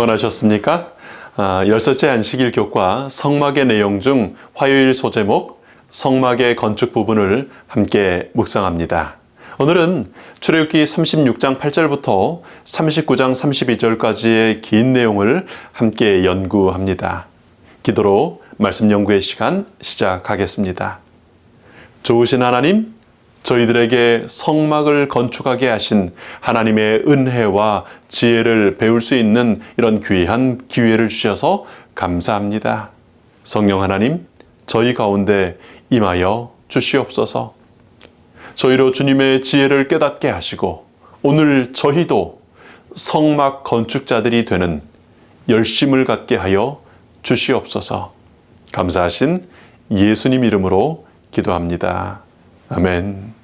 평안하셨습니까? 10째 안식일 교과 성막의 내용 중 화요일 소제목 성막의 건축 부분을 함께 묵상합니다. 오늘은 출애굽기 36장 8절부터 39장 32절까지의 긴 내용을 함께 연구합니다. 기도로 말씀 연구의 시간 시작하겠습니다. 좋으신 하나님, 저희들에게 성막을 건축하게 하신 하나님의 은혜와 지혜를 배울 수 있는 이런 귀한 기회를 주셔서 감사합니다. 성령 하나님, 저희 가운데 임하여 주시옵소서. 저희로 주님의 지혜를 깨닫게 하시고 오늘 저희도 성막 건축자들이 되는 열심을 갖게 하여 주시옵소서. 감사하신 예수님 이름으로 기도합니다. 아멘.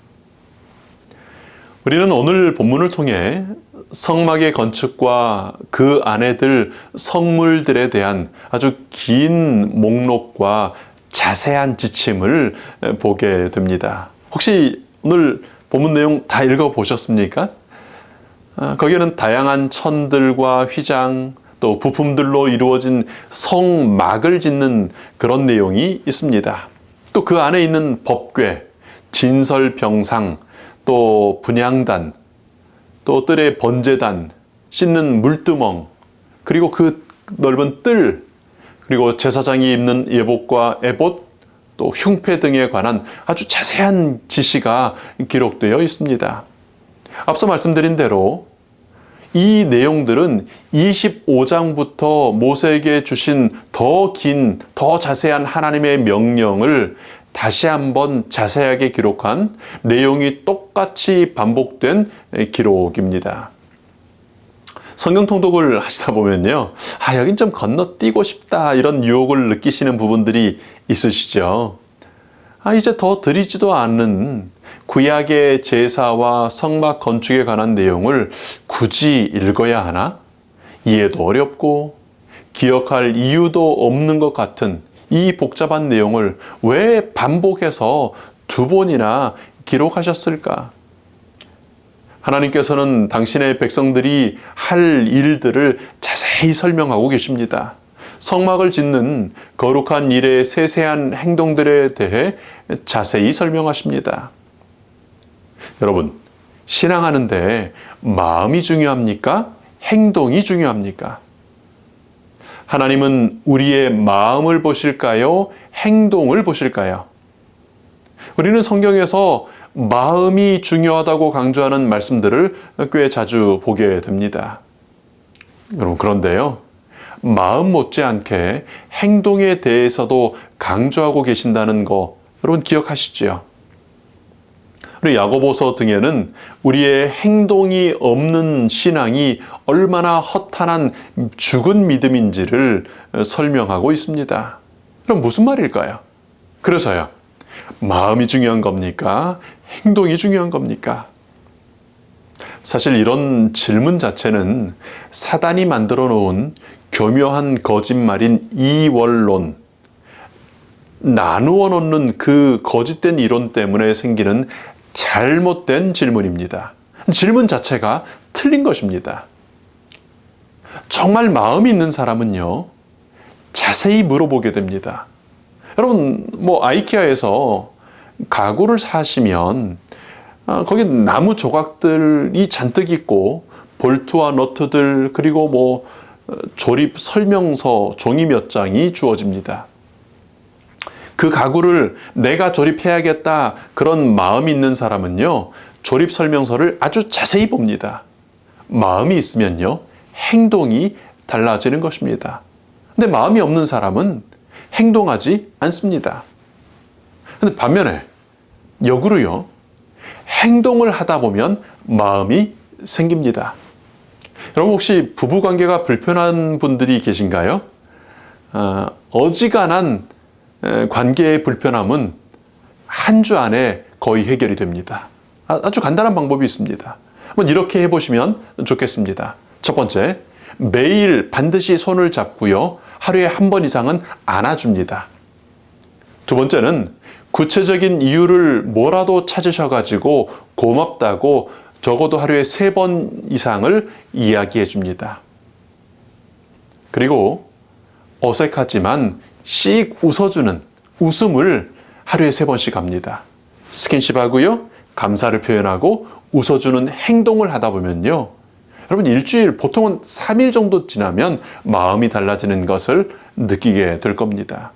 우리는 오늘 본문을 통해 성막의 건축과 그 안에 들 성물들에 대한 아주 긴 목록과 자세한 지침을 보게 됩니다. 혹시 오늘 본문 내용 다 읽어보셨습니까? 거기에는 다양한 천들과 휘장, 또 부품들로 이루어진 성막을 짓는 그런 내용이 있습니다. 또 그 안에 있는 법궤, 진설병상, 또 분향단, 또 뜰의 번제단, 씻는 물두멍, 그리고 그 넓은 뜰, 그리고 제사장이 입는 예복과 에봇, 또 흉패 등에 관한 아주 자세한 지시가 기록되어 있습니다. 앞서 말씀드린 대로 이 내용들은 25장부터 모세에게 주신 더 긴, 더 자세한 하나님의 명령을 다시 한번 자세하게 기록한 내용이 똑같이 반복된 기록입니다. 성경 통독을 하시다 보면요, 여긴 좀 건너뛰고 싶다 이런 유혹을 느끼시는 부분들이 있으시죠. 이제 더 드리지도 않는 구약의 제사와 성막 건축에 관한 내용을 굳이 읽어야 하나? 이해도 어렵고 기억할 이유도 없는 것 같은 이 복잡한 내용을 왜 반복해서 두 번이나 기록하셨을까? 하나님께서는 당신의 백성들이 할 일들을 자세히 설명하고 계십니다. 성막을 짓는 거룩한 일의 세세한 행동들에 대해 자세히 설명하십니다. 여러분, 신앙하는데 마음이 중요합니까? 행동이 중요합니까? 하나님은 우리의 마음을 보실까요? 행동을 보실까요? 우리는 성경에서 마음이 중요하다고 강조하는 말씀들을 꽤 자주 보게 됩니다. 여러분, 그런데요, 마음 못지않게 행동에 대해서도 강조하고 계신다는 거 여러분 기억하시죠? 우리 야고보서 등에는 우리의 행동이 없는 신앙이 얼마나 허탄한 죽은 믿음인지를 설명하고 있습니다. 그럼 무슨 말일까요? 그래서요, 마음이 중요한 겁니까? 행동이 중요한 겁니까? 사실 이런 질문 자체는 사단이 만들어 놓은 교묘한 거짓말인 이원론, 나누어 놓는 그 거짓된 이론 때문에 생기는 잘못된 질문입니다. 질문 자체가 틀린 것입니다. 정말 마음이 있는 사람은요, 자세히 물어보게 됩니다. 여러분, 아이케아에서 가구를 사시면 거기 나무 조각들이 잔뜩 있고 볼트와 너트들, 그리고 조립 설명서 종이 몇 장이 주어집니다. 그 가구를 내가 조립해야겠다 그런 마음이 있는 사람은요, 조립 설명서를 아주 자세히 봅니다. 마음이 있으면요, 행동이 달라지는 것입니다. 근데 마음이 없는 사람은 행동하지 않습니다. 근데 반면에 역으로요, 행동을 하다 보면 마음이 생깁니다. 여러분, 혹시 부부관계가 불편한 분들이 계신가요? 어지간한 관계의 불편함은 한 주 안에 거의 해결이 됩니다. 아주 간단한 방법이 있습니다. 한번 이렇게 해보시면 좋겠습니다. 첫 번째, 매일 반드시 손을 잡고요, 하루에 한 번 이상은 안아줍니다. 두 번째는 구체적인 이유를 뭐라도 찾으셔가지고 고맙다고 적어도 하루에 3번 이상을 이야기해 줍니다. 그리고 어색하지만 씩 웃어주는 웃음을 하루에 3번씩 합니다. 스킨십 하고요, 감사를 표현하고 웃어주는 행동을 하다 보면요, 여러분 일주일, 보통은 3일 정도 지나면 마음이 달라지는 것을 느끼게 될 겁니다.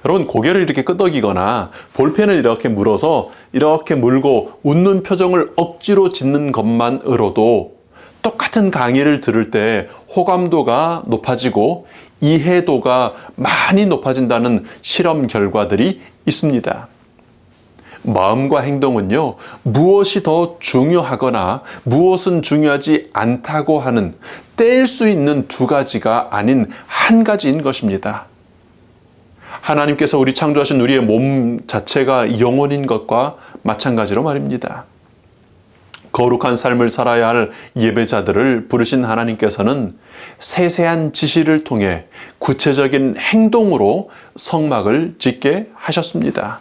여러분 고개를 이렇게 끄덕이거나 볼펜을 이렇게 물어서 이렇게 물고 웃는 표정을 억지로 짓는 것만으로도 똑같은 강의를 들을 때 호감도가 높아지고 이해도가 많이 높아진다는 실험 결과들이 있습니다. 마음과 행동은요, 무엇이 더 중요하거나 무엇은 중요하지 않다고 하는 뗄 수 있는 2가지가 아닌 1가지인 것입니다. 하나님께서 우리 창조하신 우리의 몸 자체가 영혼인 것과 마찬가지로 말입니다. 거룩한 삶을 살아야 할 예배자들을 부르신 하나님께서는 세세한 지시를 통해 구체적인 행동으로 성막을 짓게 하셨습니다.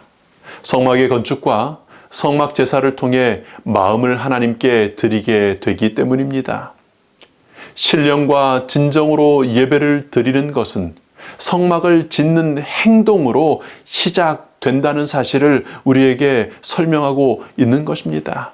성막의 건축과 성막 제사를 통해 마음을 하나님께 드리게 되기 때문입니다. 신령과 진정으로 예배를 드리는 것은 성막을 짓는 행동으로 시작된다는 사실을 우리에게 설명하고 있는 것입니다.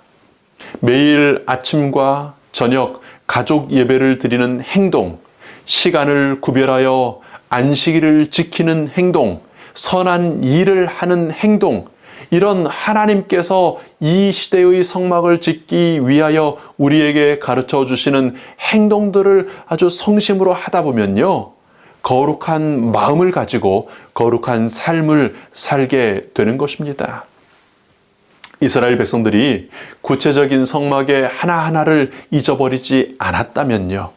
매일 아침과 저녁 가족 예배를 드리는 행동, 시간을 구별하여 안식일을 지키는 행동, 선한 일을 하는 행동, 이런 하나님께서 이 시대의 성막을 짓기 위하여 우리에게 가르쳐 주시는 행동들을 아주 성심으로 하다 보면요, 거룩한 마음을 가지고 거룩한 삶을 살게 되는 것입니다. 이스라엘 백성들이 구체적인 성막의 하나하나를 잊어버리지 않았다면요,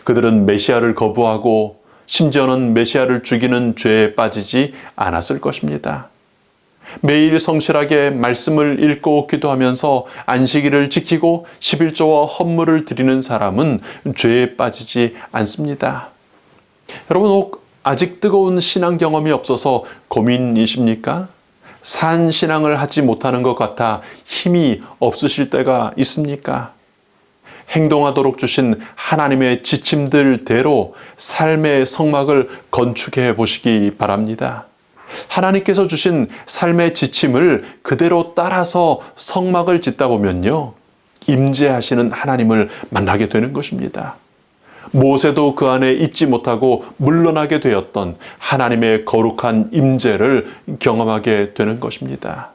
그들은 메시아를 거부하고 심지어는 메시아를 죽이는 죄에 빠지지 않았을 것입니다. 매일 성실하게 말씀을 읽고 기도하면서 안식일을 지키고 11조와 헌물을 드리는 사람은 죄에 빠지지 않습니다. 여러분, 아직 뜨거운 신앙 경험이 없어서 고민이십니까? 산 신앙을 하지 못하는 것 같아 힘이 없으실 때가 있습니까? 행동하도록 주신 하나님의 지침들대로 삶의 성막을 건축해 보시기 바랍니다. 하나님께서 주신 삶의 지침을 그대로 따라서 성막을 짓다 보면요, 임재하시는 하나님을 만나게 되는 것입니다. 모세도 그 안에 있지 못하고 물러나게 되었던 하나님의 거룩한 임재를 경험하게 되는 것입니다.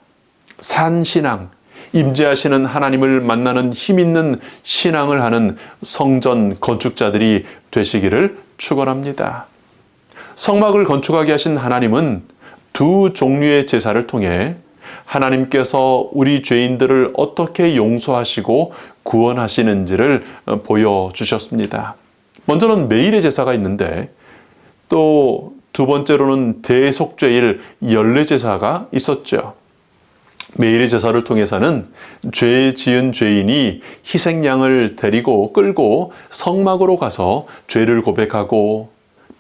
산신앙, 임재하시는 하나님을 만나는 힘 있는 신앙을 하는 성전 건축자들이 되시기를 축원합니다. 성막을 건축하게 하신 하나님은 2 종류의 제사를 통해 하나님께서 우리 죄인들을 어떻게 용서하시고 구원하시는지를 보여주셨습니다. 먼저는 매일의 제사가 있는데, 또 2번째로는 대속죄일 연례제사가 있었죠. 매일의 제사를 통해서는 죄 지은 죄인이 희생양을 데리고 끌고 성막으로 가서 죄를 고백하고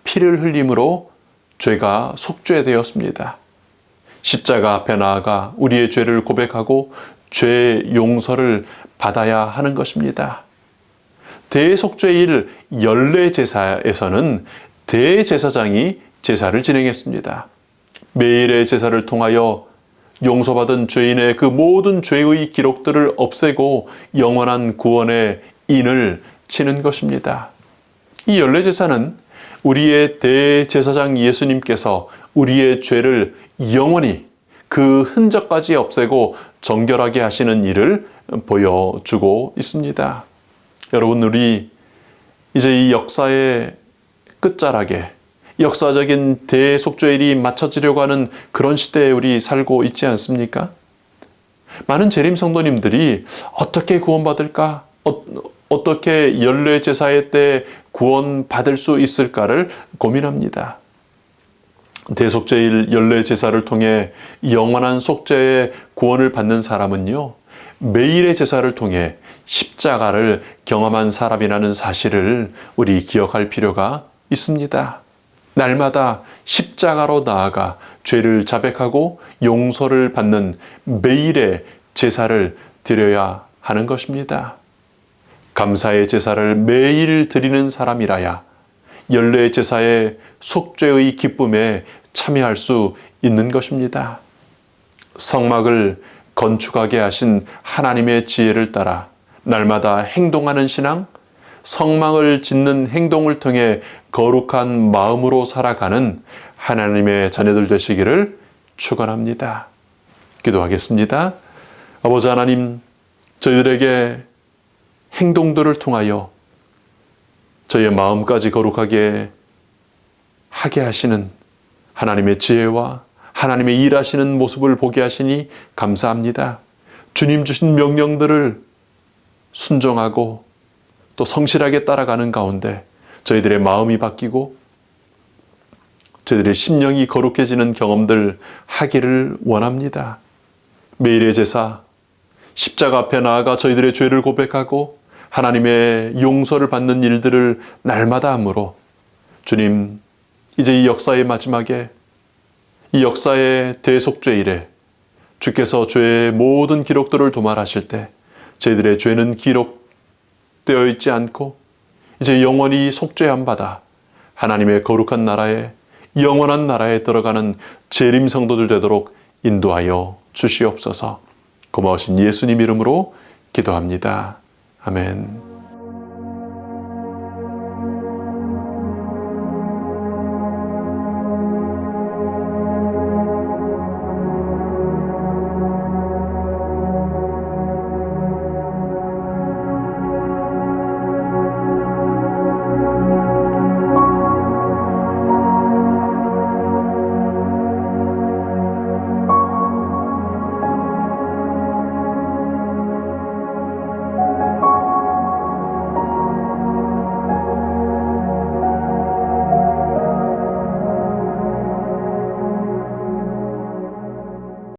피를 흘림으로 죄가 속죄되었습니다. 십자가 앞에 나아가 우리의 죄를 고백하고 죄 용서를 받아야 하는 것입니다. 대속죄일 연례제사에서는 대제사장이 제사를 진행했습니다. 매일의 제사를 통하여 용서받은 죄인의 그 모든 죄의 기록들을 없애고 영원한 구원의 인을 치는 것입니다. 이 연례제사는 우리의 대제사장 예수님께서 우리의 죄를 영원히 그 흔적까지 없애고 정결하게 하시는 일을 보여주고 있습니다. 여러분, 우리 이제 이 역사의 끝자락에 역사적인 대속죄일이 맞춰지려고 하는 그런 시대에 우리 살고 있지 않습니까? 많은 재림 성도님들이 어떻게 구원받을까? 어떻게 연례제사의 때 구원받을 수 있을까를 고민합니다. 대속죄일 연례제사를 통해 영원한 속죄의 구원을 받는 사람은요, 매일의 제사를 통해 십자가를 경험한 사람이라는 사실을 우리 기억할 필요가 있습니다. 날마다 십자가로 나아가 죄를 자백하고 용서를 받는 매일의 제사를 드려야 하는 것입니다. 감사의 제사를 매일 드리는 사람이라야 연례 제사의 속죄의 기쁨에 참여할 수 있는 것입니다. 성막을 건축하게 하신 하나님의 지혜를 따라 날마다 행동하는 신앙, 성막을 짓는 행동을 통해 거룩한 마음으로 살아가는 하나님의 자녀들 되시기를 축원합니다. 기도하겠습니다. 아버지 하나님, 저희들에게 행동들을 통하여 저희의 마음까지 거룩하게 하게 하시는 하나님의 지혜와 하나님의 일하시는 모습을 보게 하시니 감사합니다. 주님 주신 명령들을 순종하고 또 성실하게 따라가는 가운데 저희들의 마음이 바뀌고 저희들의 심령이 거룩해지는 경험들 하기를 원합니다. 매일의 제사, 십자가 앞에 나아가 저희들의 죄를 고백하고 하나님의 용서를 받는 일들을 날마다 함으로 주님, 이제 이 역사의 마지막에 이 역사의 대속죄일에 주께서 죄의 모든 기록들을 도말하실 때 저희들의 죄는 기록되어 있지 않고 이제 영원히 속죄함 받아 하나님의 거룩한 나라에 영원한 나라에 들어가는 재림 성도들 되도록 인도하여 주시옵소서. 고마우신 예수님 이름으로 기도합니다. 아멘.